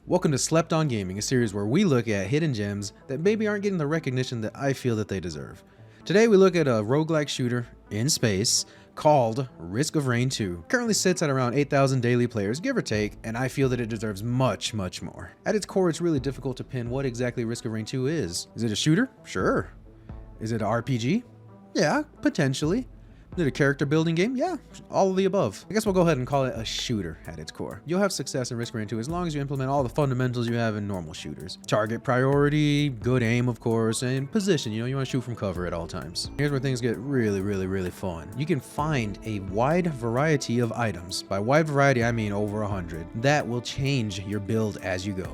Welcome to Slept On Gaming, a series where we look at hidden gems that maybe aren't getting the recognition that I feel that they deserve. Today we look at a roguelike shooter in space called Risk of Rain 2. Currently sits at around 8,000 daily players, give or take, and I feel that it deserves much more. At its core, it's really difficult to pin what exactly Risk of Rain 2 is. Is it a shooter? Sure. Is it an RPG? Yeah, potentially. Is it a character building game? Yeah, all of the above. I guess we'll go ahead and call it a shooter at its core. You'll have success in Risk of Rain 2 as long as you implement all the fundamentals you have in normal shooters. Target priority, good aim of course, and position. You want to shoot from cover at all times. Here's where things get really fun. You can find a wide variety of items. By wide variety, I mean over 100. That will change your build as you go.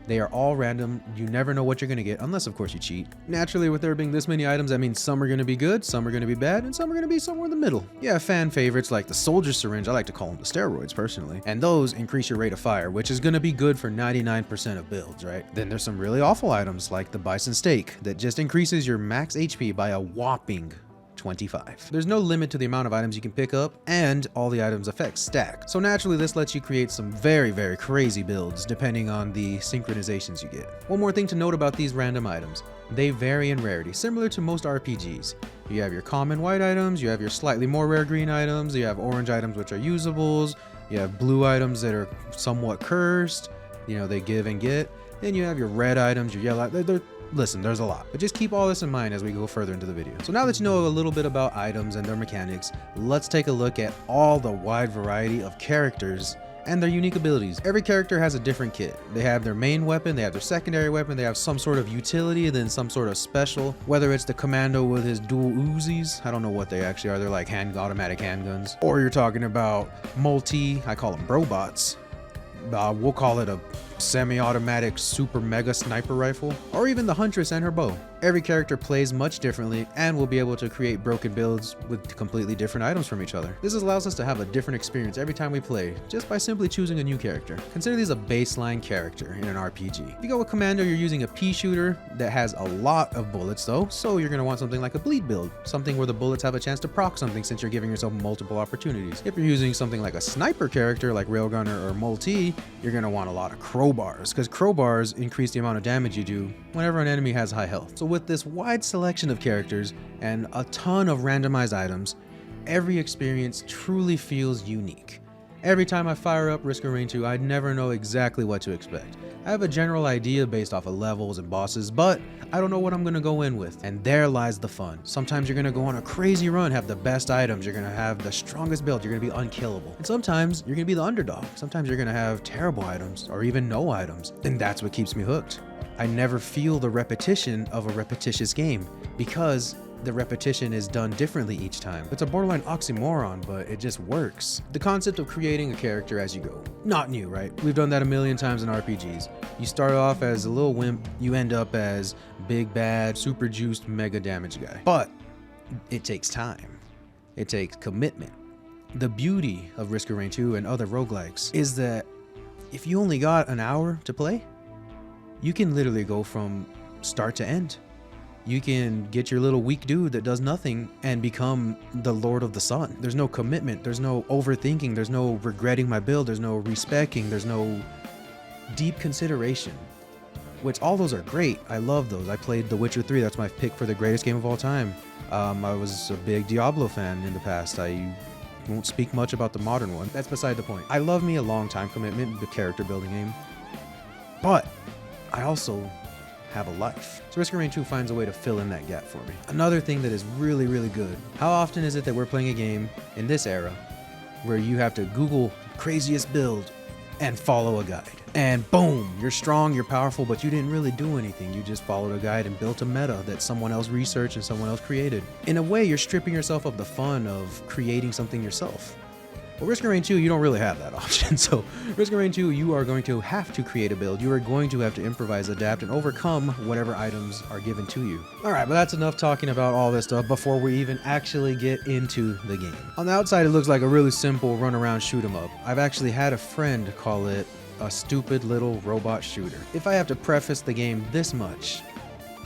They are all random. You never know what you're going to get, unless of course you cheat. Naturally, with there being this many items, that means some are going to be good, some are going to be bad, and some are going to be somewhere in the middle. You have fan favorites like the soldier syringe. I like to call them the steroids personally. And those increase your rate of fire, which is going to be good for 99% of builds, right? Then there's some really awful items like the bison steak that just increases your max HP by a whopping 25. There's no limit to the amount of items you can pick up, and all the items effects stack. So naturally, this lets you create some very crazy builds depending on the synchronizations you get. One more thing to note about these random items. They vary in rarity, similar to most RPGs. You have your common white items, you have your slightly more rare green items, you have orange items which are usables, you have blue items that are somewhat cursed, they give and get, then you have your red items, your yellow, Listen, there's a lot, but just keep all this in mind as we go further into the video. So now that you know a little bit about items and their mechanics, let's take a look at all the wide variety of characters and their unique abilities. Every character has a different kit. They have their main weapon, they have their secondary weapon, they have some sort of utility, and then some sort of special, whether it's the commando with his dual Uzis. I don't know what they actually are. They're like automatic handguns. Or you're talking about I call them brobots. We'll call it a semi-automatic super mega sniper rifle, or even the huntress and her bow. Every character plays much differently and will be able to create broken builds with completely different items from each other. This allows us to have a different experience every time we play, just by simply choosing a new character. Consider these a baseline character in an RPG. If you go with Commando, you're using a pea shooter that has a lot of bullets though, so you're going to want something like a bleed build, something where the bullets have a chance to proc something since you're giving yourself multiple opportunities. If you're using something like a sniper character like Railgunner or Multi, you're going to want a lot of crowbars, because crowbars increase the amount of damage you do whenever an enemy has high health. So with this wide selection of characters and a ton of randomized items, every experience truly feels unique. Every time I fire up Risk of Rain 2, I never know exactly what to expect. I have a general idea based off of levels and bosses, but I don't know what I'm going to go in with, and there lies the fun. Sometimes you're going to go on a crazy run, have the best items, you're going to have the strongest build, you're going to be unkillable. And sometimes you're going to be the underdog. Sometimes you're going to have terrible items, or even no items, and that's what keeps me hooked. I never feel the repetition of a repetitious game, because the repetition is done differently each time. It's a borderline oxymoron, but it just works. The concept of creating a character as you go. Not new, right? We've done that a million times in RPGs. You start off as a little wimp, you end up as big bad, super juiced, mega damage guy. But it takes time. It takes commitment. The beauty of Risk of Rain 2 and other roguelikes is that if you only got an hour to play, you can literally go from start to end. You can get your little weak dude that does nothing and become the Lord of the Sun. There's no commitment, there's no overthinking, there's no regretting my build, there's no respecing, there's no deep consideration. Which all those are great. I love those. I played The Witcher 3, that's my pick for the greatest game of all time. I was a big Diablo fan in the past. I won't speak much about the modern one. That's beside the point. I love me a long time commitment, the character building game. But I also have a life. So Risk of Rain 2 finds a way to fill in that gap for me. Another thing that is really good. How often is it that we're playing a game in this era where you have to Google craziest build and follow a guide? And boom, you're strong, you're powerful, but you didn't really do anything. You just followed a guide and built a meta that someone else researched and someone else created. In a way, you're stripping yourself of the fun of creating something yourself. Well, Risk of Rain 2, you don't really have that option. So Risk of Rain 2, you are going to have to create a build. You are going to have to improvise, adapt, and overcome whatever items are given to you. All right, but that's enough talking about all this stuff before we even actually get into the game. On the outside, it looks like a really simple run around shoot 'em up. I've actually had a friend call it a stupid little robot shooter. If I have to preface the game this much,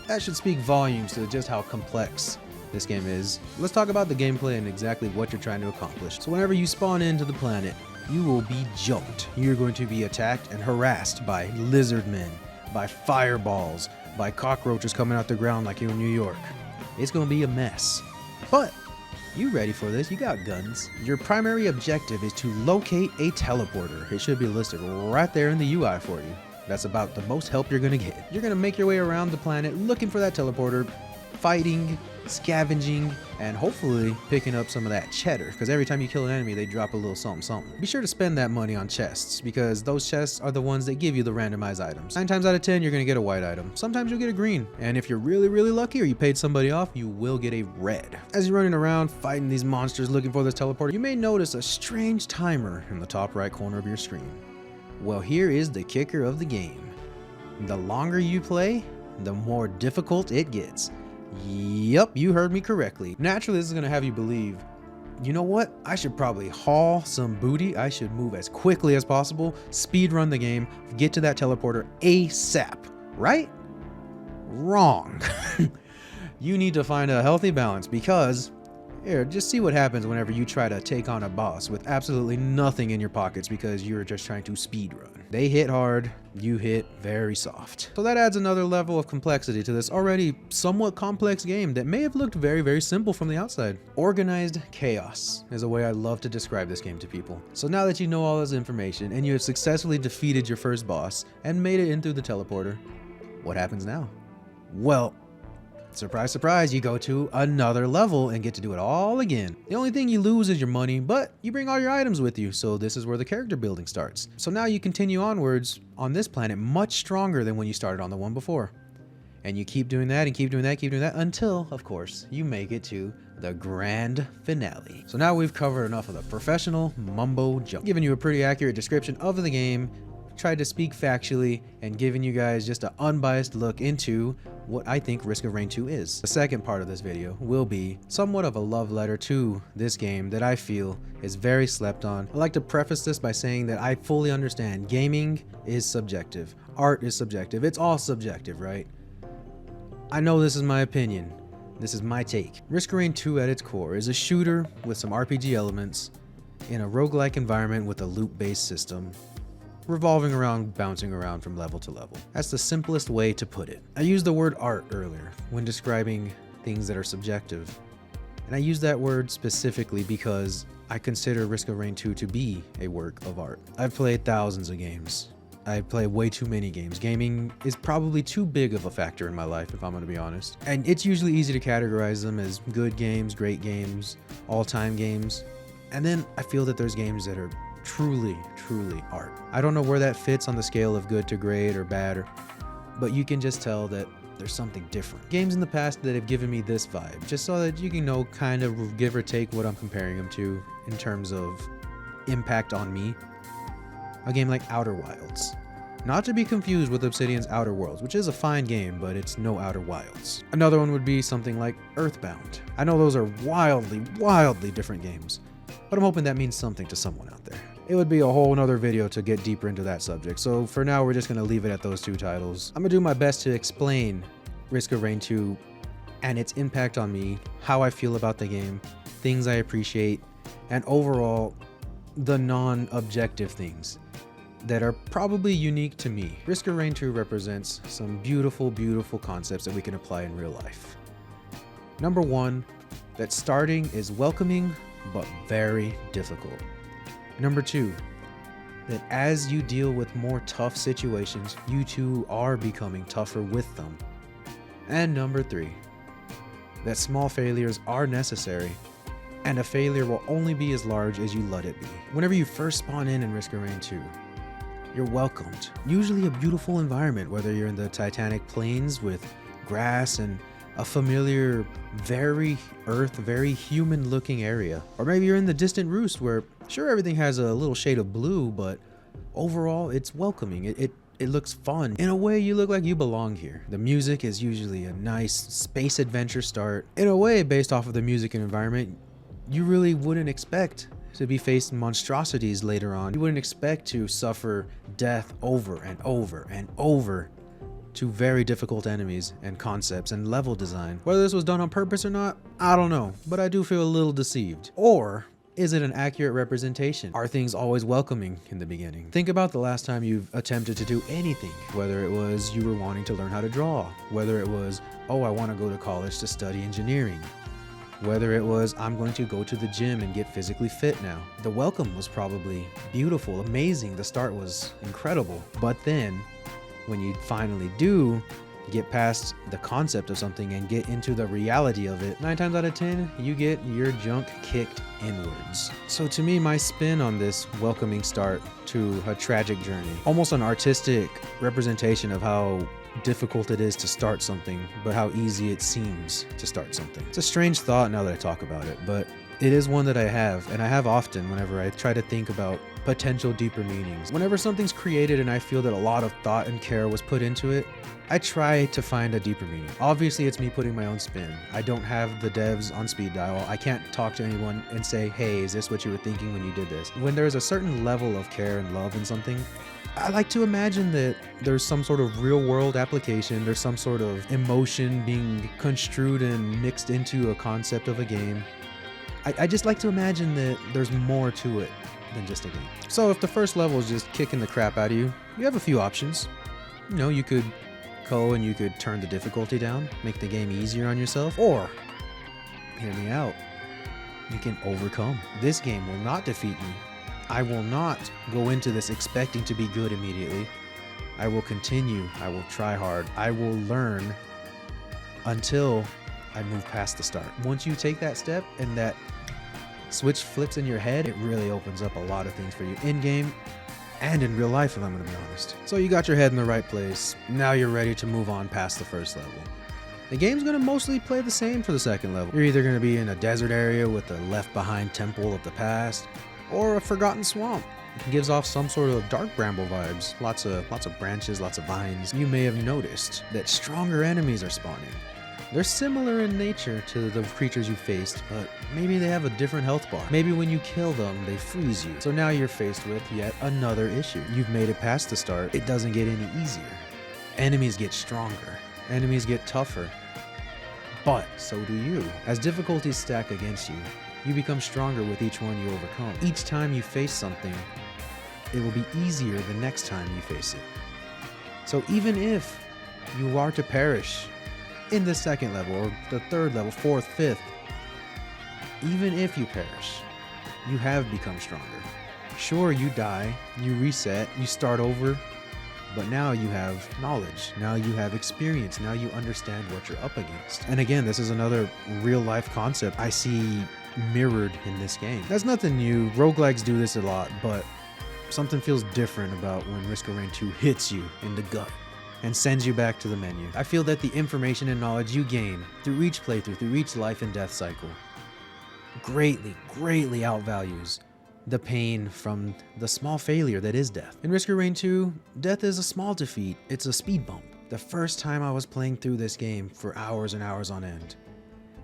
that should speak volumes to just how complex this game is. Let's talk about the gameplay and exactly what you're trying to accomplish. So whenever you spawn into the planet, you will be jumped. You're going to be attacked and harassed by lizard men, by fireballs, by cockroaches coming out the ground like you're in New York. It's going to be a mess. But you ready for this? You got guns. Your primary objective is to locate a teleporter. It should be listed right there in the UI for you. That's about the most help you're going to get. You're going to make your way around the planet looking for that teleporter, fighting, scavenging, and hopefully picking up some of that cheddar, because every time you kill an enemy they drop a little something. Be sure to spend that money on chests, because those chests are the ones that give you the randomized items. 9 times out of 10 you're going to get a white item. Sometimes you'll get a green, and if you're really lucky or you paid somebody off, you will get a red. As you're running around fighting these monsters looking for this teleporter, you may notice a strange timer in the top right corner of your screen. Well, here is the kicker of the game. The longer you play, the more difficult it gets. Yup, you heard me correctly. Naturally, this is going to have you believe, you know what? I should probably haul some booty. I should move as quickly as possible, speed run the game, get to that teleporter ASAP, right? Wrong. You need to find a healthy balance, because here, just see what happens whenever you try to take on a boss with absolutely nothing in your pockets because you're just trying to speed run. They hit hard, you hit very soft. So that adds another level of complexity to this already somewhat complex game that may have looked very simple from the outside. Organized chaos is a way I love to describe this game to people. So now that you know all this information and you have successfully defeated your first boss and made it in through the teleporter, what happens now? Well, surprise, surprise, you go to another level and get to do it all again. The only thing you lose is your money, but you bring all your items with you, so this is where the character building starts. So now you continue onwards on this planet much stronger than when you started on the one before. And you keep doing that and keep doing that, keep doing that, until, of course, you make it to the grand finale. So now we've covered enough of the professional mumbo jumbo, giving you a pretty accurate description of the game, tried to speak factually, and giving you guys just an unbiased look into what I think Risk of Rain 2 is. The second part of this video will be somewhat of a love letter to this game that I feel is very slept on. I'd like to preface this by saying that I fully understand gaming is subjective, art is subjective, it's all subjective, right? I know this is my opinion, this is my take. Risk of Rain 2 at its core is a shooter with some RPG elements in a roguelike environment with a loop-based system, revolving around, bouncing around from level to level. That's the simplest way to put it. I used the word art earlier when describing things that are subjective. And I use that word specifically because I consider Risk of Rain 2 to be a work of art. I've played thousands of games. I play way too many games. Gaming is probably too big of a factor in my life, if I'm gonna be honest. And it's usually easy to categorize them as good games, great games, all-time games. And then I feel that there's games that are truly art. I don't know where that fits on the scale of good to great or bad, but you can just tell that there's something different. Games in the past that have given me this vibe, just so that you can know kind of give or take what I'm comparing them to in terms of impact on me. A game like Outer Wilds. Not to be confused with Obsidian's Outer Worlds, which is a fine game, but it's no Outer Wilds. Another one would be something like Earthbound. I know those are wildly different games, but I'm hoping that means something to someone out there. It would be a whole nother video to get deeper into that subject, so for now we're just going to leave it at those two titles. I'm going to do my best to explain Risk of Rain 2 and its impact on me, how I feel about the game, things I appreciate, and overall the non-objective things that are probably unique to me. Risk of Rain 2 represents some beautiful concepts that we can apply in real life. Number one, that starting is welcoming but very difficult. Number two, that as you deal with more tough situations, you too are becoming tougher with them. And number three, that small failures are necessary, and a failure will only be as large as you let it be. Whenever you first spawn in Risk of Rain 2, you're welcomed. Usually a beautiful environment, whether you're in the Titanic Plains with grass and a familiar, very human looking area. Or maybe you're in the distant roost where sure everything has a little shade of blue, but overall it's welcoming. It looks fun. In a way, you look like you belong here. The music is usually a nice space adventure start. In a way, based off of the music and environment, you really wouldn't expect to be facing monstrosities later on. You wouldn't expect to suffer death over and over to very difficult enemies and concepts and level design. Whether this was done on purpose or not, I don't know, but I do feel a little deceived. Or Is it an accurate representation? Are things always welcoming in the beginning? Think about the last time you've attempted to do anything, whether it was you were wanting to learn how to draw, whether it was, oh, I want to go to college to study engineering, whether it was, I'm going to go to the gym and get physically fit now. The welcome was probably beautiful, amazing. The start was incredible. But then when you finally do get past the concept of something and get into the reality of it, 9 times out of 10, you get your junk kicked inwards. So to me, my spin on this welcoming start to a tragic journey, almost an artistic representation of how difficult it is to start something, but how easy it seems to start something. It's a strange thought now that I talk about it, but it is one that I have, and I have often whenever I try to think about potential deeper meanings. Whenever something's created and I feel that a lot of thought and care was put into it, I try to find a deeper meaning. Obviously, it's me putting my own spin. I don't have the devs on speed dial. I can't talk to anyone and say, hey, is this what you were thinking when you did this? When there's a certain level of care and love in something, I like to imagine that there's some sort of real world application, there's some sort of emotion being construed and mixed into a concept of a game. I just like to imagine that there's more to it than just a game. So if the first level is just kicking the crap out of you, you have a few options. You know, you could go and you could turn the difficulty down, make the game easier on yourself, or, hear me out, you can overcome. This game will not defeat me. I will not go into this expecting to be good immediately. I will continue. I will try hard. I will learn until I move past the start. Once you take that step and that switch flips in your head, it really opens up a lot of things for you in game and in real life, if I'm going to be honest. So you got your head in the right place. Now you're ready to move on past the first level. The game's going to mostly play the same for the second level. You're either going to be in a desert area with a left behind temple of the past, or a forgotten swamp. It gives off some sort of dark bramble vibes. Lots of branches, lots of vines. You may have noticed that stronger enemies are spawning. They're similar in nature to the creatures you faced, but maybe they have a different health bar. Maybe when you kill them, they freeze you. So now you're faced with yet another issue. You've made it past the start. It doesn't get any easier. Enemies get stronger. Enemies get tougher. But so do you. As difficulties stack against you, you become stronger with each one you overcome. Each time you face something, it will be easier the next time you face it. So even if you are to perish in the second level, or the third level, fourth, fifth, even if you perish, you have become stronger. Sure, you die, you reset, you start over, but now you have knowledge, now you have experience, now you understand what you're up against. And again, this is another real life concept I see mirrored in this game. That's nothing new, roguelikes do this a lot, but something feels different about when Risk of Rain 2 hits you in the gut and sends you back to the menu. I feel that the information and knowledge you gain through each playthrough, through each life and death cycle, greatly outvalues the pain from the small failure that is death. In Risk of Rain 2, death is a small defeat. It's a speed bump. The first time I was playing through this game for hours and hours on end,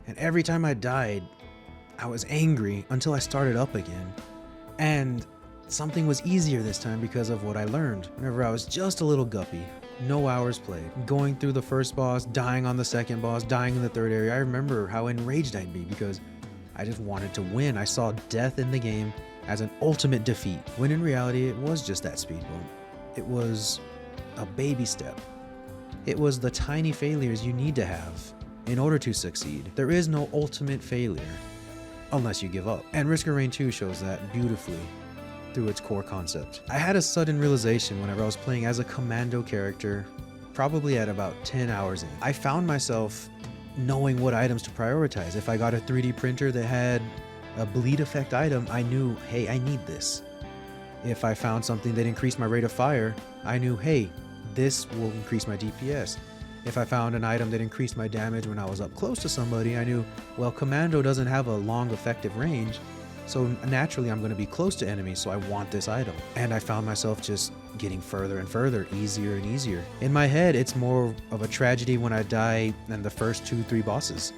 and every time I died, I was angry until I started up again. And something was easier this time because of what I learned. Whenever I was just a little guppy, no hours played, going through the first boss, dying on the second boss, dying in the third area, I remember how enraged I'd be because I just wanted to win. I saw death in the game as an ultimate defeat, when in reality it was just that speed bump. It was a baby step. It was the tiny failures you need to have in order to succeed. There is no ultimate failure unless you give up. And Risk of Rain 2 shows that beautifully through its core concept. I had a sudden realization whenever I was playing as a commando character, probably at about 10 hours in. I found myself knowing what items to prioritize. If I got a 3D printer that had a bleed effect item, I knew, hey, I need this. If I found something that increased my rate of fire, I knew, hey, this will increase my DPS. If I found an item that increased my damage when I was up close to somebody, I knew, well, commando doesn't have a long effective range, so naturally I'm going to be close to enemies, so I want this item. And I found myself just getting further and further, easier and easier. In my head, it's more of a tragedy when I die than the first 2-3 bosses.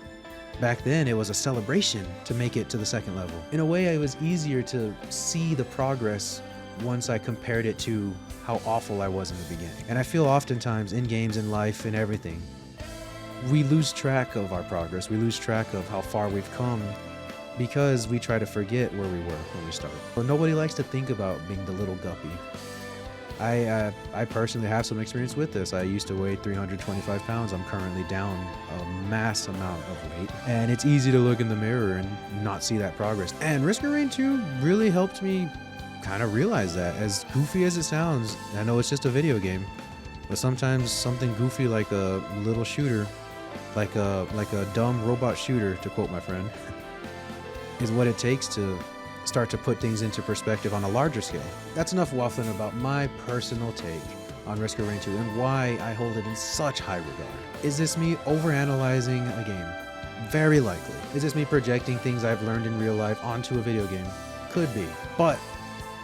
Back then, it was a celebration to make it to the second level. In a way, it was easier to see the progress once I compared it to how awful I was in the beginning. And I feel oftentimes in games, in life, in everything, we lose track of our progress. We lose track of how far we've come because we try to forget where we were when we started. But nobody likes to think about being the little guppy. I personally have some experience with this. I used to weigh 325 pounds. I'm currently down a mass amount of weight. And it's easy to look in the mirror and not see that progress. And Risk of Rain 2 really helped me kind of realize that. As goofy as it sounds, I know it's just a video game, but sometimes something goofy like a little shooter, like a dumb robot shooter, to quote my friend, is what it takes to start to put things into perspective on a larger scale. That's enough waffling about my personal take on Risk of Rain 2 and why I hold it in such high regard. Is this me overanalyzing a game? Very likely. Is this me projecting things I've learned in real life onto a video game? Could be. But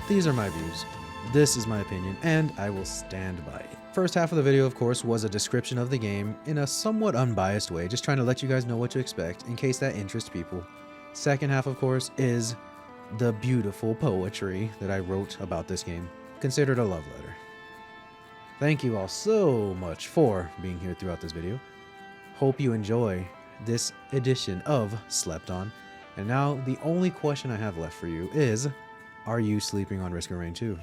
these are my views. This is my opinion, and I will stand by it. First half of the video, of course, was a description of the game in a somewhat unbiased way, just trying to let you guys know what to expect in case that interests people. Second half, of course, is the beautiful poetry that I wrote about this game, considered a love letter. Thank you all so much for being here throughout this video. Hope you enjoy this edition of Slept On. And now the only question I have left for you is, are you sleeping on Risk of Rain 2?